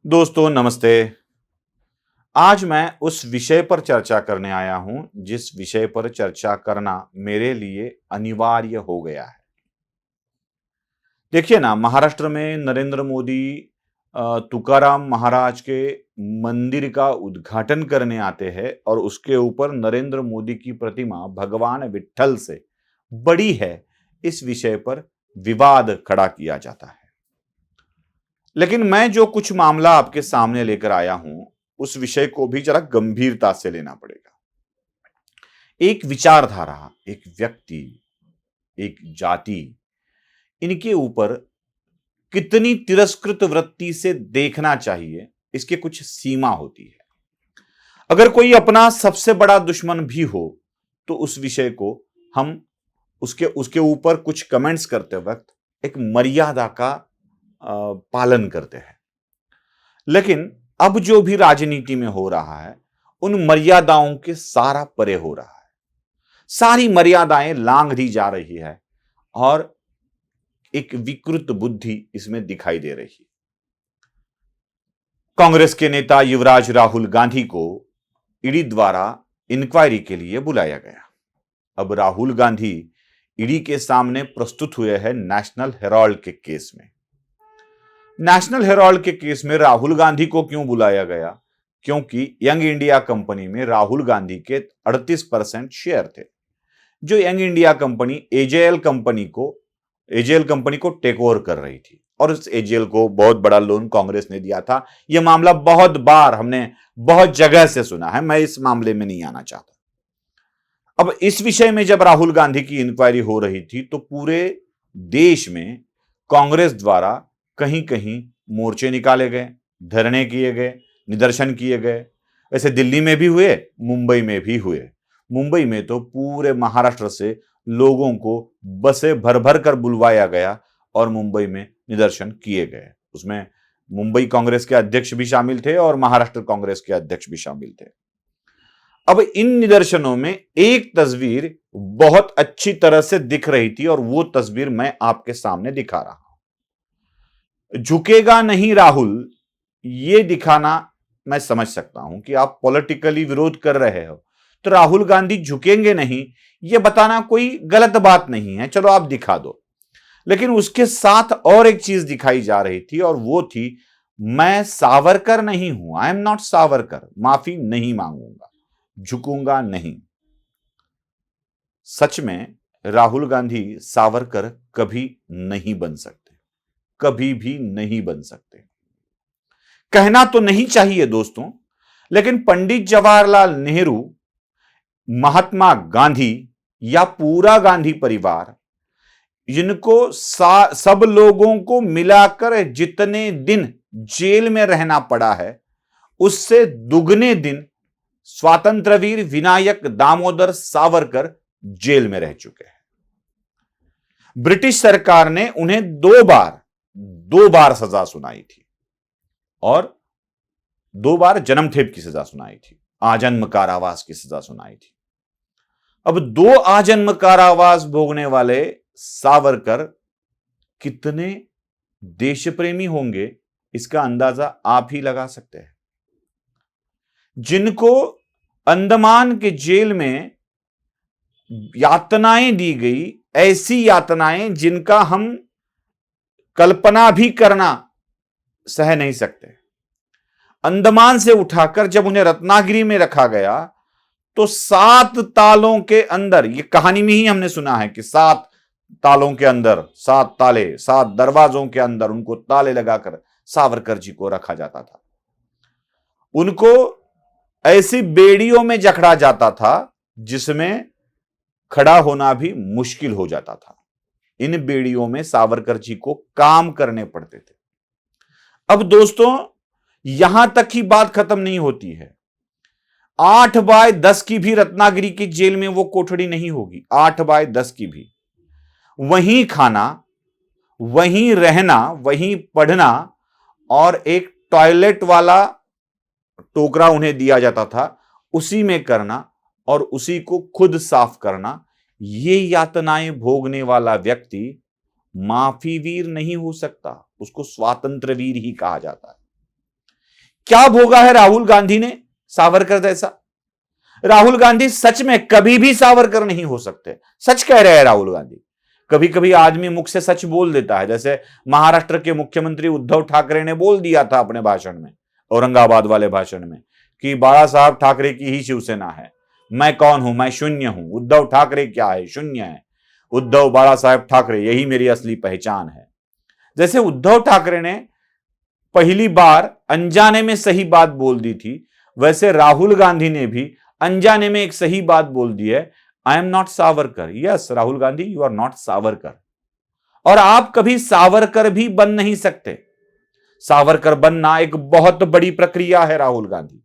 दोस्तों नमस्ते। आज मैं उस विषय पर चर्चा करने आया हूं जिस विषय पर चर्चा करना मेरे लिए अनिवार्य हो गया है। देखिए ना, महाराष्ट्र में नरेंद्र मोदी तुकाराम महाराज के मंदिर का उद्घाटन करने आते हैं और उसके ऊपर नरेंद्र मोदी की प्रतिमा भगवान विट्ठल से बड़ी है, इस विषय पर विवाद खड़ा किया जाता है। लेकिन मैं जो कुछ मामला आपके सामने लेकर आया हूं, उस विषय को भी जरा गंभीरता से लेना पड़ेगा। एक विचारधारा, एक व्यक्ति, एक जाति, इनके ऊपर कितनी तिरस्कृत वृत्ति से देखना चाहिए, इसकी कुछ सीमा होती है। अगर कोई अपना सबसे बड़ा दुश्मन भी हो, तो उस विषय को हम उसके उसके ऊपर कुछ कमेंट्स करते वक्त एक मर्यादा का पालन करते हैं। लेकिन अब जो भी राजनीति में हो रहा है, उन मर्यादाओं के सारा परे हो रहा है। सारी मर्यादाएं लांघ दी जा रही है और एक विकृत बुद्धि इसमें दिखाई दे रही है। कांग्रेस के नेता युवराज राहुल गांधी को ईडी द्वारा इंक्वायरी के लिए बुलाया गया। अब राहुल गांधी ईडी के सामने प्रस्तुत हुए हैं नेशनल हेराल्ड के केस में। नेशनल हेराल्ड के केस में राहुल गांधी को क्यों बुलाया गया? क्योंकि यंग इंडिया कंपनी में राहुल गांधी के 38% शेयर थे, जो young India company AJL company को टेक ओवर कर रही थी और उस एजेएल को बहुत बड़ा लोन कांग्रेस ने दिया था। यह मामला बहुत बार हमने बहुत जगह से सुना है, मैं इस मामले में नहीं आना चाहता। अब इस विषय में जब राहुल गांधी की इंक्वायरी हो रही थी, तो पूरे देश में कांग्रेस द्वारा कहीं कहीं मोर्चे निकाले गए, धरने किए गए, निदर्शन किए गए। वैसे दिल्ली में भी हुए, मुंबई में भी हुए। मुंबई में तो पूरे महाराष्ट्र से लोगों को बसें भर भर कर बुलवाया गया और मुंबई में निदर्शन किए गए। उसमें मुंबई कांग्रेस के अध्यक्ष भी शामिल थे और महाराष्ट्र कांग्रेस के अध्यक्ष भी शामिल थे। अब इन निदर्शनों में एक तस्वीर बहुत अच्छी तरह से दिख रही थी और वो तस्वीर मैं आपके सामने दिखा रहा हूं। झुकेगा नहीं राहुल, ये दिखाना मैं समझ सकता हूं कि आप पॉलिटिकली विरोध कर रहे हो, तो राहुल गांधी झुकेंगे नहीं, यह बताना कोई गलत बात नहीं है, चलो आप दिखा दो। लेकिन उसके साथ और एक चीज दिखाई जा रही थी और वो थी, मैं सावरकर नहीं हूं, आई एम नॉट सावरकर, माफी नहीं मांगूंगा, झुकूंगा नहीं। सच में राहुल गांधी सावरकर कभी नहीं बन सकते, कभी भी नहीं बन सकते। कहना तो नहीं चाहिए दोस्तों, लेकिन पंडित जवाहरलाल नेहरू, महात्मा गांधी या पूरा गांधी परिवार, जिनको सब लोगों को मिलाकर जितने दिन जेल में रहना पड़ा है, उससे दुगने दिन स्वातंत्रवीर विनायक दामोदर सावरकर जेल में रह चुके हैं। ब्रिटिश सरकार ने उन्हें दो बार सजा सुनाई थी और 2 बार जन्मठेप की सजा सुनाई थी, आजन्म कारावास की सजा सुनाई थी। अब 2 आजन्म कारावास भोगने वाले सावरकर कितने देशप्रेमी होंगे, इसका अंदाजा आप ही लगा सकते हैं। जिनको अंडमान के जेल में यातनाएं दी गई, ऐसी यातनाएं जिनका हम कल्पना भी करना सह नहीं सकते। अंडमान से उठाकर जब उन्हें रत्नागिरी में रखा गया, तो 7 तालों के अंदर, ये कहानी में ही हमने सुना है कि 7 तालों के अंदर, 7 ताले, 7 दरवाजों के अंदर उनको ताले लगाकर सावरकर जी को रखा जाता था। उनको ऐसी बेड़ियों में जकड़ा जाता था जिसमें खड़ा होना भी मुश्किल हो जाता था। इन बेड़ियों में सावरकर जी को काम करने पड़ते थे। अब दोस्तों, यहां तक ही बात खत्म नहीं होती है। 8 बाय 10 की भी रत्नागिरी की जेल में वो कोठड़ी नहीं होगी, 8 बाय 10 की भी। वहीं खाना, वहीं रहना, वहीं पढ़ना और एक टॉयलेट वाला टोकरा उन्हें दिया जाता था, उसी में करना और उसी को खुद साफ करना। ये यातनाएं भोगने वाला व्यक्ति माफी वीर नहीं हो सकता, उसको स्वातंत्र वीर ही कहा जाता है। क्या भोगा है राहुल गांधी ने सावरकर जैसा? राहुल गांधी सच में कभी भी सावरकर नहीं हो सकते, सच कह रहे हैं राहुल गांधी। कभी कभी आदमी मुख से सच बोल देता है, जैसे महाराष्ट्र के मुख्यमंत्री उद्धव ठाकरे ने बोल दिया था अपने भाषण में, औरंगाबाद वाले भाषण में, कि बाला साहब ठाकरे की ही शिवसेना है। मैं कौन हूं? मैं शून्य हूं। उद्धव ठाकरे क्या है? शून्य है। उद्धव बाला साहब ठाकरे, यही मेरी असली पहचान है। जैसे उद्धव ठाकरे ने पहली बार अनजाने में सही बात बोल दी थी, वैसे राहुल गांधी ने भी अनजाने में एक सही बात बोल दी है, I am not Savarkar. Yes Rahul Gandhi, you are not Savarkar. और आप कभी सावरकर भी बन नहीं सकते। सावरकर बनना एक बहुत बड़ी प्रक्रिया है राहुल गांधी,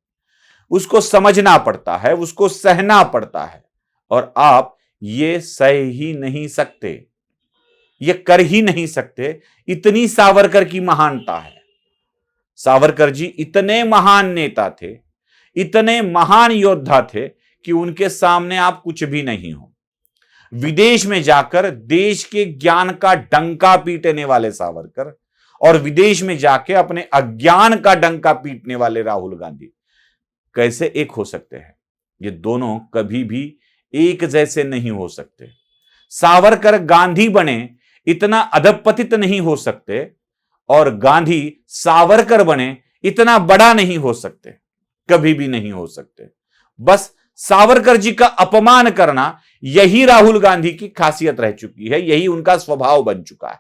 उसको समझना पड़ता है, उसको सहना पड़ता है, और आप ये सह ही नहीं सकते, ये कर ही नहीं सकते। इतनी सावरकर की महानता है। सावरकर जी इतने महान नेता थे, इतने महान योद्धा थे कि उनके सामने आप कुछ भी नहीं हो। विदेश में जाकर देश के ज्ञान का डंका पीटने वाले सावरकर और विदेश में जाके अपने अज्ञान का डंका पीटने वाले राहुल गांधी कैसे एक हो सकते हैं? ये दोनों कभी भी एक जैसे नहीं हो सकते। सावरकर गांधी बने इतना अधपतित नहीं हो सकते, और गांधी सावरकर बने इतना बड़ा नहीं हो सकते, कभी भी नहीं हो सकते। बस सावरकर जी का अपमान करना यही राहुल गांधी की खासियत रह चुकी है, यही उनका स्वभाव बन चुका है।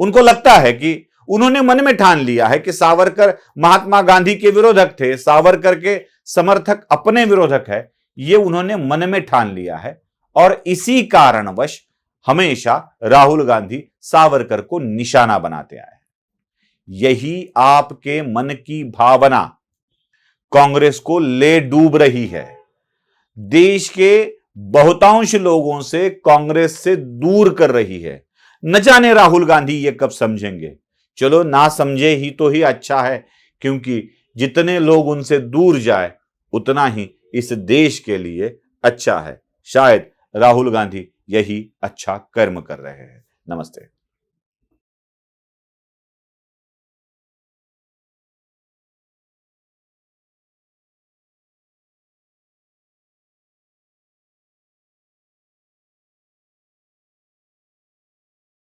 उनको लगता है कि उन्होंने मन में ठान लिया है कि सावरकर महात्मा गांधी के विरोधक थे, सावरकर के समर्थक अपने विरोधक है, ये उन्होंने मन में ठान लिया है। और इसी कारणवश हमेशा राहुल गांधी सावरकर को निशाना बनाते आए। यही आपके मन की भावना कांग्रेस को ले डूब रही है। देश के बहुतांश लोगों से कांग्रेस से दूर कर रही है। न जाने राहुल गांधी ये कब समझेंगे। चलो ना समझे ही तो ही अच्छा है, क्योंकि जितने लोग उनसे दूर जाए उतना ही इस देश के लिए अच्छा है। शायद राहुल गांधी यही अच्छा कर्म कर रहे हैं। नमस्ते।